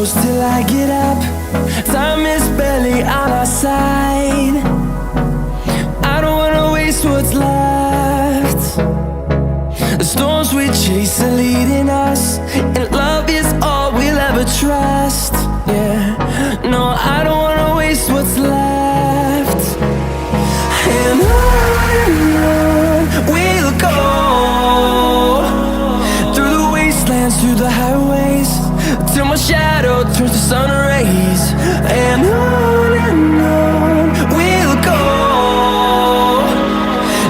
close till I get up. Time is barely on our side. I don't wanna waste what's left. The storms we chase are leading us, and love is all we'll ever trust. Yeah, no, I don't wanna waste what's left. And on we'll go, through the wastelands, through the highways, till my shadow turns to sun rays. And on we'll go,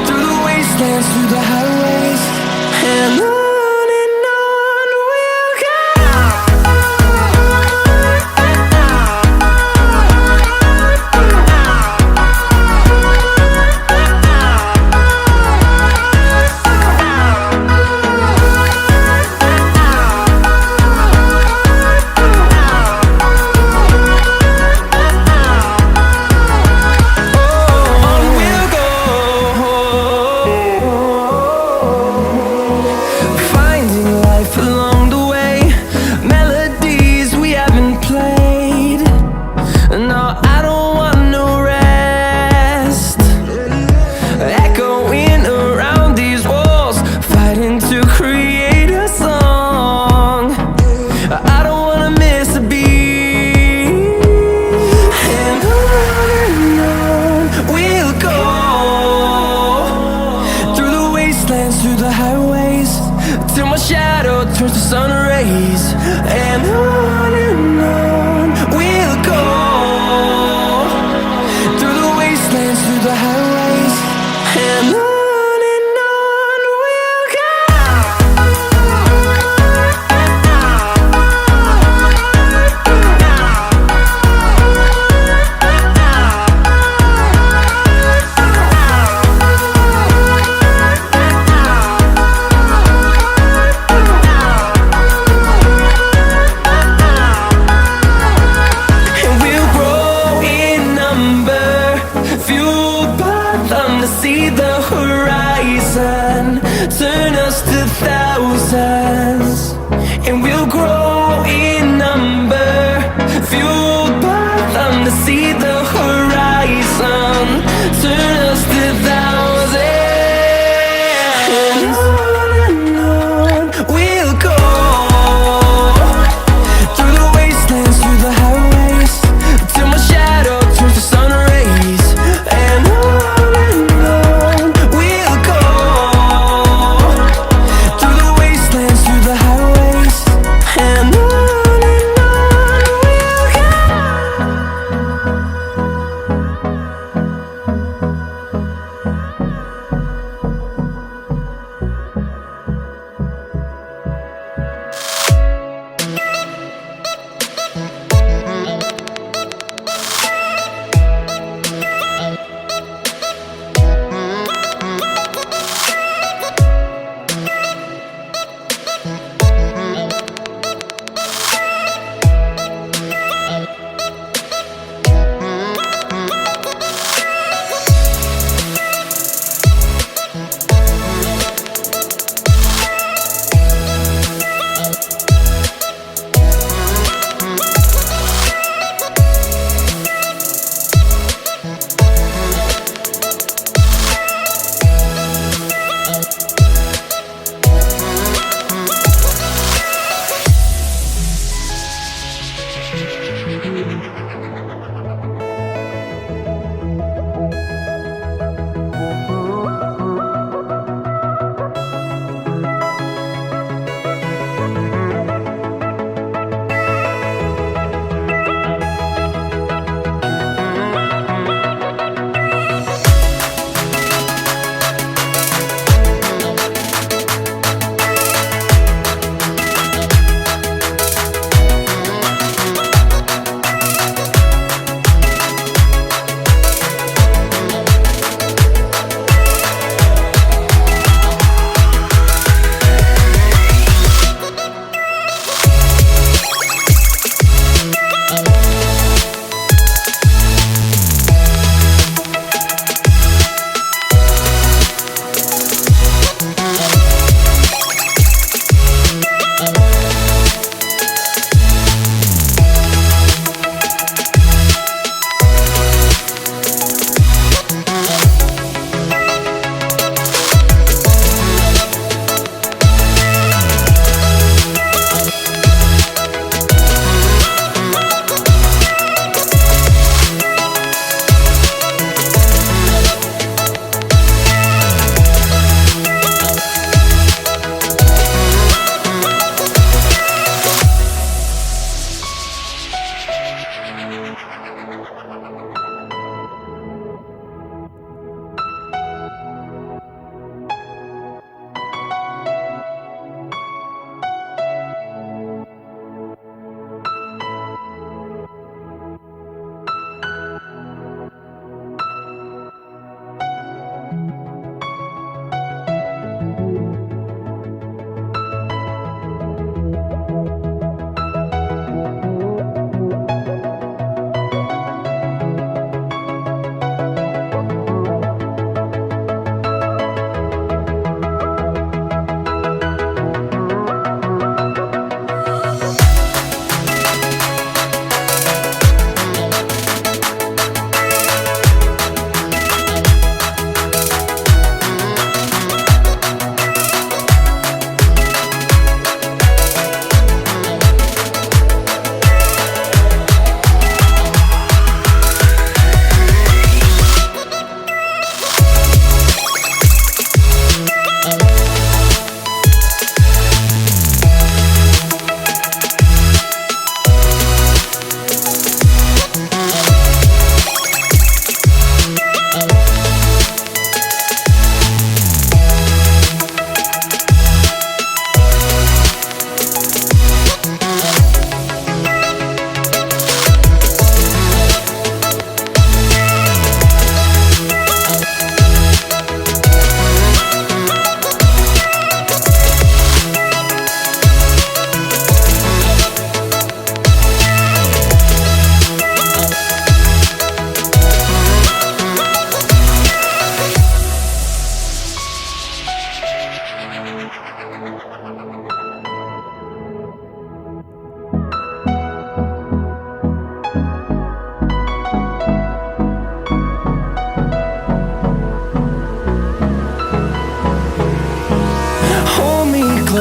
through the wastelands, through the highways, and on we'll go. Through the highways, till my shadow turns to sun rays. And on we'll go, through the wastelands, through the highways, and on we'll go. See the horizon turn us to thousands, and we'll grow in number, fueled by them. To see the horizon turn us to thousands, and on we'll go, through the wastelands, through the highways, till my shadow turns to sun rays. And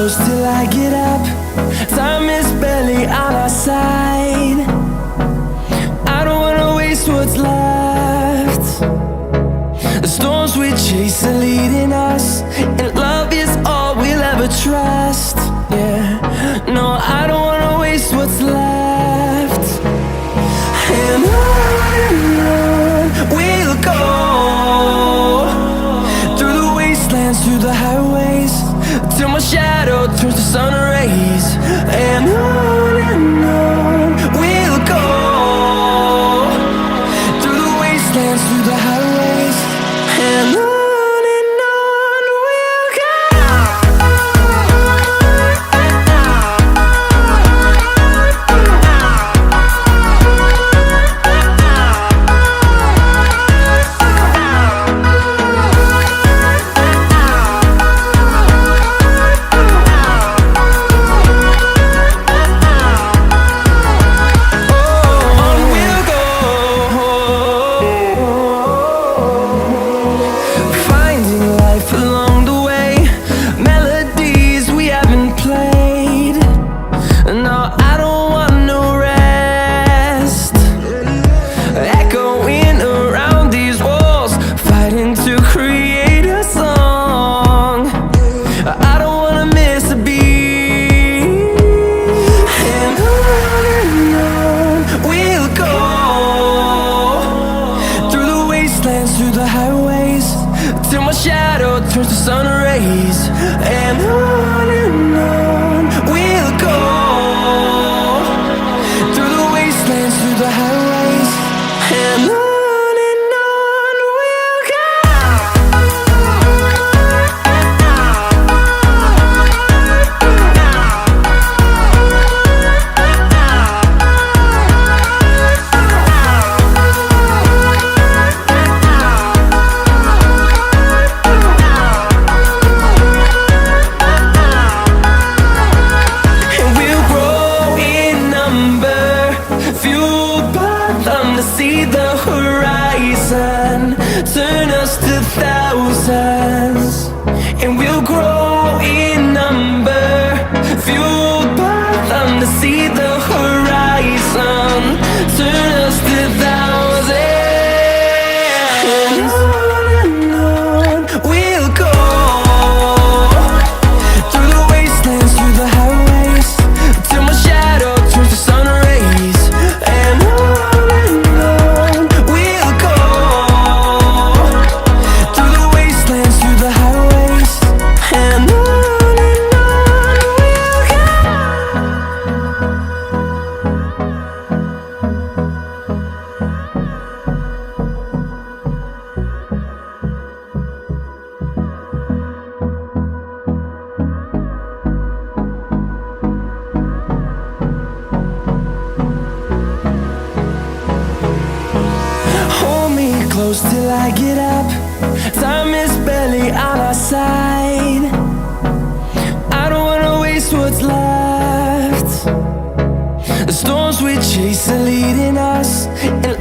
close till I get up. Time is barely on our side. I don't wanna waste what's left. The storms we chase are leading us, and love is all we'll ever trust. Yeah, no, I don't wanna waste what's left. And on we'll go, through the wastelands, through the highways, till my shadow turns to sun rays. And on we'll go, through the wastelands, through the highways, and on we'll go. Through the highways, till my shadow turns to sun rays. And on we'll go, through the wastelands, through the highways, and on we'll go. See the horizon turn us to thousands, and we'll grow in number, fueled by them to see the horizon turn us to thousands. And on we'll go, through the wastelands, through the highways, till my shadow turns to sun rays. And close till I get up. Time is barely on our side. I don't wanna waste what's left. The storms we chase are leading us, and